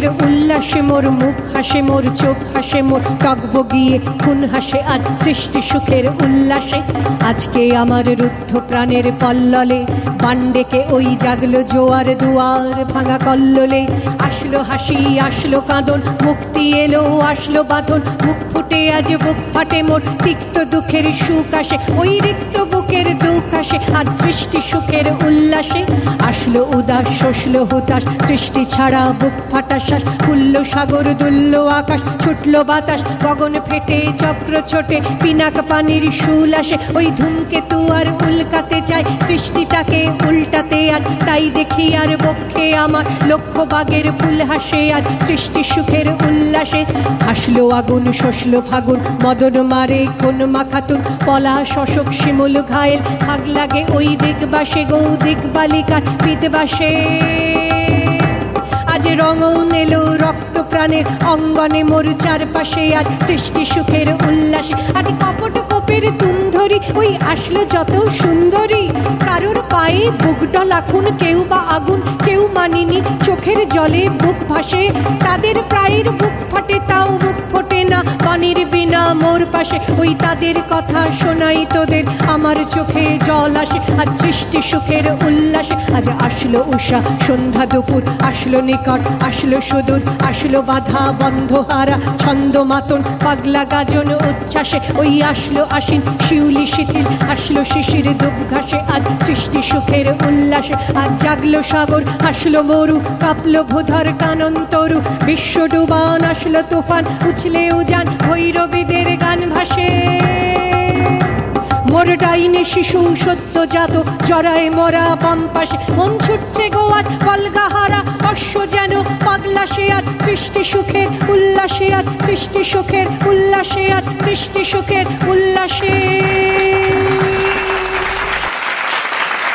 সুখের উল্লাসে মোর মুখ হাসে, মোর চোখ হাসে, মোর টকবগিয়ে খুন হাসে আর সৃষ্টি সুখের উল্লাসে। আজকে আমার রুদ্ধ প্রাণের পল্ললে বান্ডেকে ওই জাগলো জোয়ার দুয়ার ভাঙা কল্লোলে। আসলো হাসি আসলো কাঁদন, মুক্তি এলো আসলো বাঁধন, মুখ ফুটে আজ বুক ফাটে মোর, তিক্ত দুঃখের সুখ আসে ওই রিক্ত বুকের দুঃখ আসে আর সৃষ্টি সুখের উল্লাসে। আসলো উদাস শসলো হুতাশ, সৃষ্টি ছাড়া বুক ফাটা শ্বাস, খুলল সাগর দুলল আকাশ, ছুটলো বাতাস গগন ফেটে চক্র ছোটে, পিনাক পানির শুল আসে ওই ধূমকেতু আর উল্কাতে চায় সৃষ্টিটাকে উল্টাতে আজ। তাই দেখি আর বক্ষে আমার লক্ষ বাগের ফুল হাসে আর সৃষ্টি সুখের উল্লাসে। হাসলো আগুন শসলো ফাগুন, মদন মারে কোন মাখাতুন, পলা শশক শিমুল ঘায়েল, ভাগ লাগে ওই দিগবাসে গৌ দিগবালিকার বিদবাসে। আজ রঙন এলো রক্ত প্রাণের অঙ্গনে মোর চারপাশে আর সৃষ্টি সুখের উল্লাসে। আজ কপট কোপের তুন্ধরি ওই আসলো যত সুন্দরী, কারোর পায়ে বুক ডলাখুন, কেউ বা আগুন কেউ মানিনি, চোখের জলে বুক ভাসে তাদের প্রায়ের বুক ফাটে তাও বুক ফোটে না পানির বিনা মোর পাশে। ওই তাদের কথা শোনাই তোদের আমার চোখে জল আসে আজ সৃষ্টি সুখের উল্লাসে। আজ আসলো উষা সন্ধ্যা দুপুর, আসলো নিকট আসলো সুদূর, আসলো বাধা বন্ধ হারা ছন্দ মাতন পাগলা গাজন উচ্ছ্বাসে। ওই আসলো আশ্বিন শিউলি শিথিল, আসলো শিশির দুব ঘাসে আজ সৃষ্টি সুখের উল্লাসে। আজ জাগলো সাগর আসলো মরু, কাঁপলো ভূধর কানন তরু, বিশ্ব ডুবান আসলো তুফান, উছলে উজান ভৈরবীদের গান ভাসে। মোর ডাইনে শিশু সত্য জাত জরায় মরা বাম পাশে, মন ছুটছে গোয়ার কলগাহারা অশ্ব যেন পাগলা সে আজ সৃষ্টি সুখের উল্লাসে আজ সৃষ্টি সুখের উল্লাসে আজ সৃষ্টি সুখের